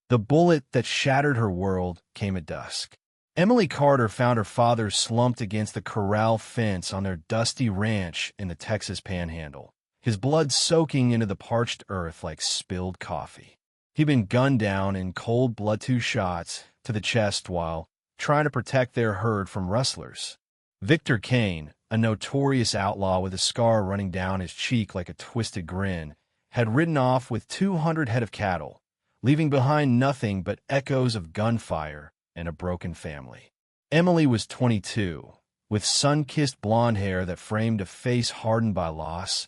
The bullet that shattered her world came at dusk. Emily Carter found her father slumped against the corral fence on their dusty ranch in the Texas Panhandle, his blood soaking into the parched earth like spilled coffee. He'd been gunned down in cold blood, 2 shots to the chest while trying to protect their herd from rustlers. Victor Kane, a notorious outlaw with a scar running down his cheek like a twisted grin, had ridden off with 200 head of cattle, leaving behind nothing but echoes of gunfire and a broken family. Emily was 22, with sun-kissed blonde hair that framed a face hardened by loss,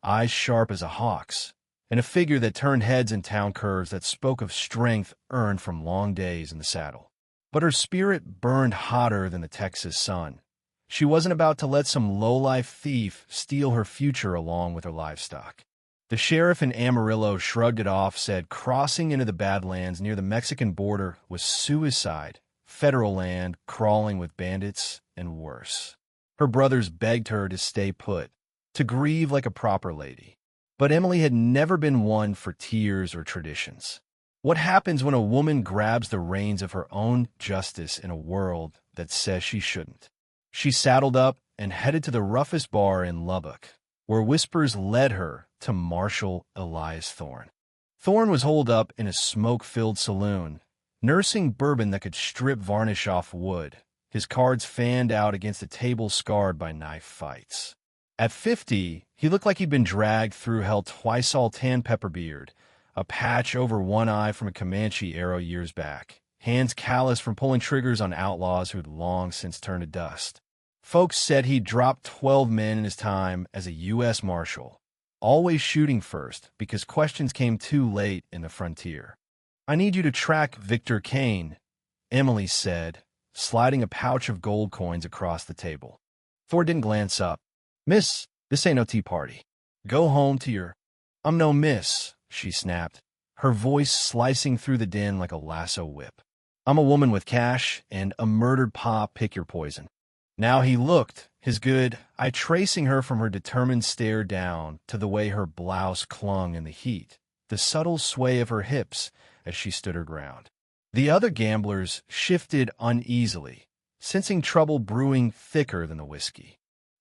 eyes sharp as a hawk's, and a figure that turned heads in town curves that spoke of strength earned from long days in the saddle. But her spirit burned hotter than the Texas sun. She wasn't about to let some low-life thief steal her future along with her livestock. The sheriff in Amarillo shrugged it off, said crossing into the Badlands near the Mexican border was suicide, federal land crawling with bandits, and worse. Her brothers begged her to stay put, to grieve like a proper lady. But Emily had never been one for tears or traditions. What happens when a woman grabs the reins of her own justice in a world that says she shouldn't? She saddled up and headed to the roughest bar in Lubbock, where whispers led her to Marshal Elias Thorne. Thorne was holed up in a smoke-filled saloon, nursing bourbon that could strip varnish off wood, his cards fanned out against a table scarred by knife fights. At 50, he looked like he'd been dragged through hell twice, all tan pepper beard, a patch over one eye from a Comanche arrow years back, hands calloused from pulling triggers on outlaws who'd long since turned to dust. Folks said he'd dropped 12 men in his time as a U.S. Marshal, always shooting first because questions came too late in the frontier. "I need you to track Victor Kane," Emily said, sliding a pouch of gold coins across the table. Thor didn't glance up. "Miss, this ain't no tea party. Go home to your—" "I'm no miss," she snapped, her voice slicing through the din like a lasso whip. "I'm a woman with cash and a murdered pa, pick your poison." Now he looked, his good eye tracing her from her determined stare down to the way her blouse clung in the heat, the subtle sway of her hips as she stood her ground. The other gamblers shifted uneasily, sensing trouble brewing thicker than the whiskey.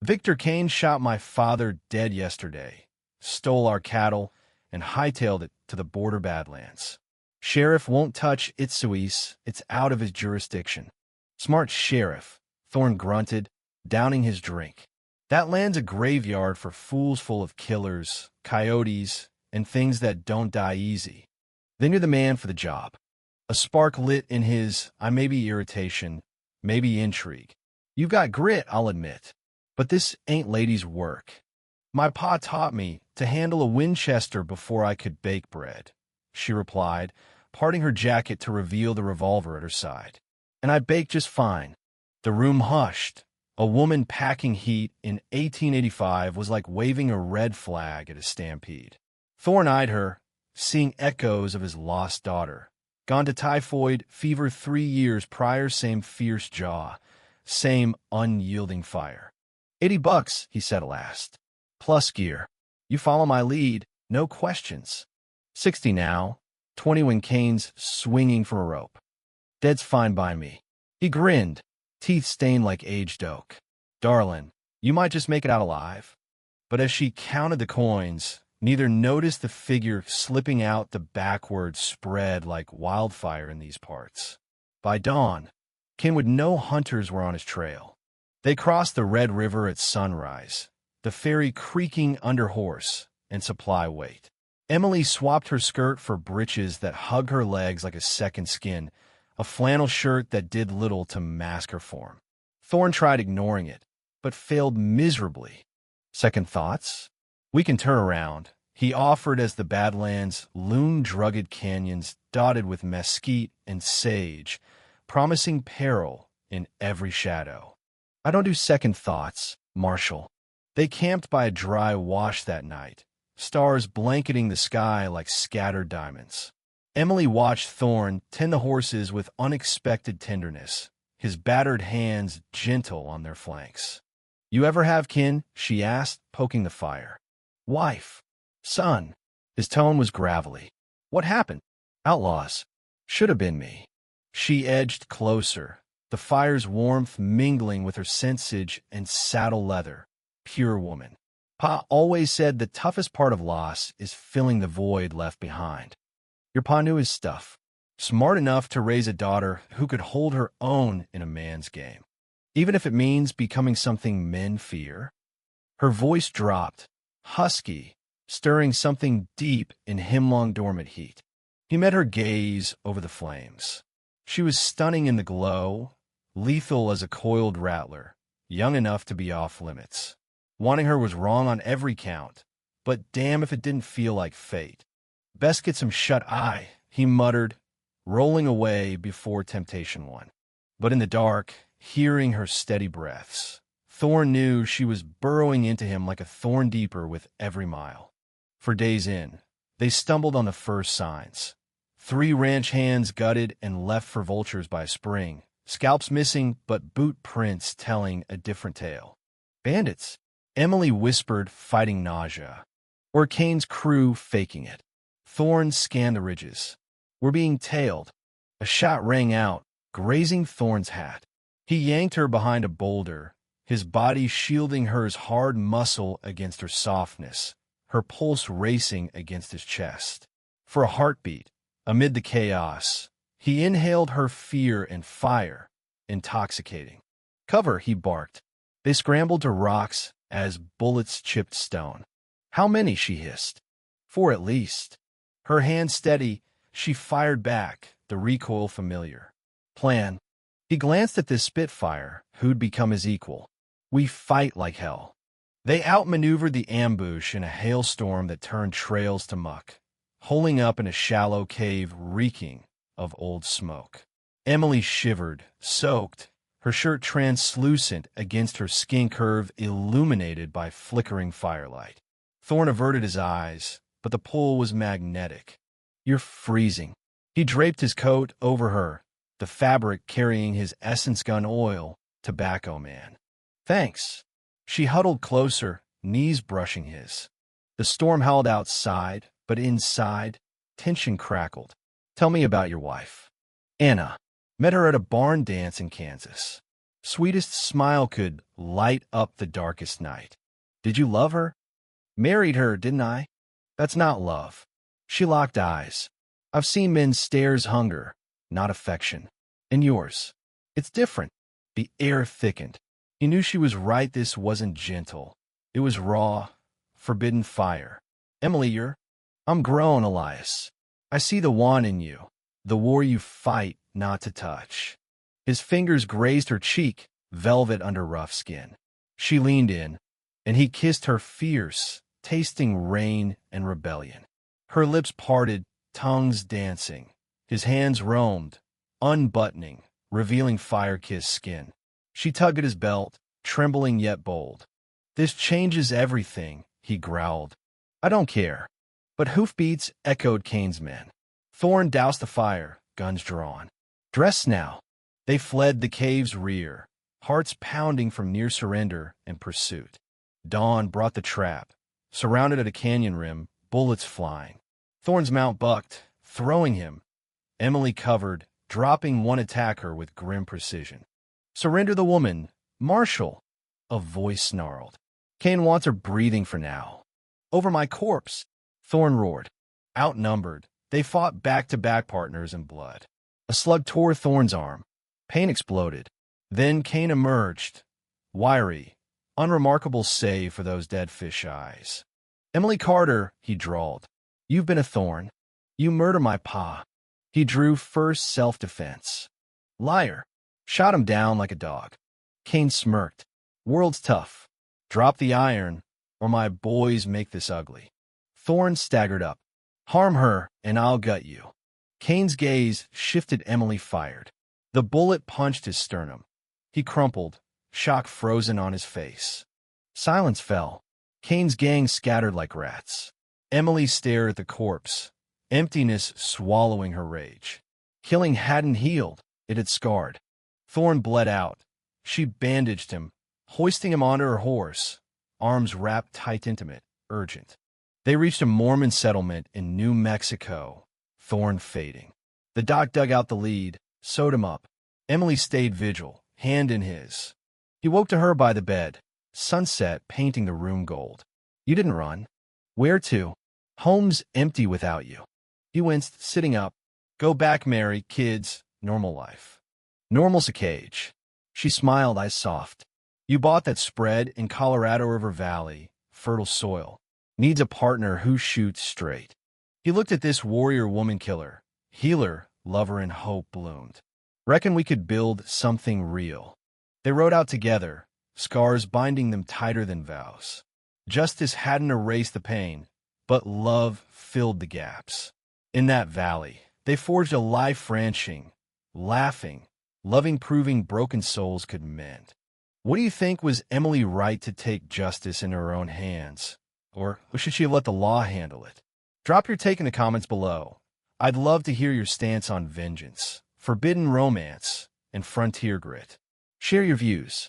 "Victor Kane shot my father dead yesterday, stole our cattle, and hightailed it to the border Badlands. Sheriff won't touch Itsuis, it's out of his jurisdiction." "Smart sheriff," Thorne grunted, downing his drink. "That land's a graveyard for fools full of killers, coyotes, and things that don't die easy. Then you're the man for the job." A spark lit in his eye, maybe irritation, maybe intrigue. "You've got grit, I'll admit. But this ain't ladies' work. My pa taught me to handle a Winchester before I could bake bread," she replied, parting her jacket to reveal the revolver at her side. "And I bake just fine." The room hushed. A woman packing heat in 1885 was like waving a red flag at a stampede. Thorne eyed her, seeing echoes of his lost daughter. Gone to typhoid fever 3 years prior, same fierce jaw, same unyielding fire. $80, he said at last. Plus gear. You follow my lead, no questions. 60 now, 20 when Kane's swinging from a rope. Dead's fine by me. He grinned, teeth stained like aged oak. "Darlin', you might just make it out alive." But as she counted the coins, neither noticed the figure slipping out the backward spread like wildfire in these parts. By dawn, Ken would know hunters were on his trail. They crossed the Red River at sunrise, the ferry creaking under horse and supply weight. Emily swapped her skirt for breeches that hugged her legs like a second skin, a flannel shirt that did little to mask her form. Thorne tried ignoring it, but failed miserably. "Second thoughts? We can turn around," he offered as the Badlands loomed drugged canyons dotted with mesquite and sage, promising peril in every shadow. "I don't do second thoughts, Marshal." They camped by a dry wash that night, stars blanketing the sky like scattered diamonds. Emily watched Thorne tend the horses with unexpected tenderness, his battered hands gentle on their flanks. "You ever have kin?" she asked, poking the fire. "Wife. Son." His tone was gravelly. "What happened?" "Outlaws. Should have been me. She edged closer, the fire's warmth mingling with her sensage and saddle leather. Pure woman. Pa always said the toughest part of loss is filling the void left behind. Your pa knew his stuff. Smart enough to raise a daughter who could hold her own in a man's game, even if it means becoming something men fear. Her voice dropped, husky, stirring something deep in him-long dormant heat. He met her gaze over the flames. She was stunning in the glow, lethal as a coiled rattler, young enough to be off limits. Wanting her was wrong on every count, but damn if it didn't feel like fate. Best get some shut-eye, he muttered, rolling away before temptation won. But in the dark, hearing her steady breaths, Thorn knew she was burrowing into him like a thorn deeper with every mile. For days in, they stumbled on the first signs. 3 ranch hands gutted and left for vultures by spring, scalps missing but boot prints telling a different tale. Bandits, Emily whispered, fighting nausea. Or Kane's crew faking it. Thorn scanned the ridges. We're being tailed. A shot rang out, grazing Thorn's hat. He yanked her behind a boulder, his body shielding hers hard muscle against her softness, her pulse racing against his chest. For a heartbeat, amid the chaos, he inhaled her fear and fire, intoxicating. Cover, he barked. They scrambled to rocks as bullets chipped stone. How many, she hissed. 4 at least. Her hand steady, she fired back, the recoil familiar. Plan. He glanced at this Spitfire, who'd become his equal. We fight like hell. They outmaneuvered the ambush in a hailstorm that turned trails to muck, holing up in a shallow cave reeking of old smoke. Emily shivered, soaked, her shirt translucent against her skin curve illuminated by flickering firelight. Thorn averted his eyes, but the pull was magnetic. You're freezing. He draped his coat over her, the fabric carrying his essence gun oil, tobacco man. Thanks. She huddled closer, knees brushing his. The storm howled outside, but inside, tension crackled. Tell me about your wife. Anna. Met her at a barn dance in Kansas. Sweetest smile could light up the darkest night. Did you love her? Married her, didn't I? That's not love. She locked eyes. I've seen men's stares hunger, not affection. And yours. It's different. The air thickened. He knew she was right. This wasn't gentle. It was raw, forbidden fire. Emily, I'm grown, Elias. I see the one in you. The war you fight not to touch. His fingers grazed her cheek, velvet under rough skin. She leaned in, and he kissed her fierce, tasting rain and rebellion. Her lips parted, tongues dancing. His hands roamed, unbuttoning, revealing fire-kissed skin. She tugged at his belt, trembling yet bold. This changes everything, he growled. I don't care. But hoofbeats echoed Kane's men. Thorn doused the fire, guns drawn. Dress now. They fled the cave's rear, hearts pounding from near surrender and pursuit. Dawn brought the trap, surrounded at a canyon rim, bullets flying. Thorn's mount bucked, throwing him. Emily covered, dropping one attacker with grim precision. Surrender the woman, Marshal, a voice snarled. Kane wants her breathing for now. Over my corpse, Thorn roared. Outnumbered, they fought back-to-back partners in blood. A slug tore Thorn's arm. Pain exploded. Then Kane emerged, wiry, unremarkable save for those dead fish eyes. Emily Carter, he drawled. You've been a thorn. You murder my pa. He drew first self-defense. Liar. Shot him down like a dog. Kane smirked. World's tough. Drop the iron, or my boys make this ugly. Thorn staggered up. Harm her, and I'll gut you. Kane's gaze shifted. Emily fired. The bullet punched his sternum. He crumpled, shock frozen on his face. Silence fell. Kane's gang scattered like rats. Emily stared at the corpse, emptiness swallowing her rage. Killing hadn't healed, it had scarred. Thorn bled out. She bandaged him, hoisting him onto her horse, arms wrapped tight, intimate, urgent. They reached a Mormon settlement in New Mexico, Thorn fading. The doc dug out the lead, sewed him up. Emily stayed vigil, hand in his. He woke to her by the bed, sunset painting the room gold. You didn't run. Where to? Home's empty without you. He winced, sitting up. Go back, Mary, kids, normal life. Normal's a cage. She smiled, eyes soft. You bought that spread in Colorado River Valley, fertile soil. Needs a partner who shoots straight. He looked at this warrior woman killer. Healer, lover, and hope bloomed. Reckon we could build something real. They rode out together, scars binding them tighter than vows. Justice hadn't erased the pain, but love filled the gaps. In that valley, they forged a life ranching, laughing, loving, proving broken souls could mend. What do you think, was Emily right to take justice in her own hands? Or should she have let the law handle it? Drop your take in the comments below. I'd love to hear your stance on vengeance, forbidden romance, and frontier grit. Share your views.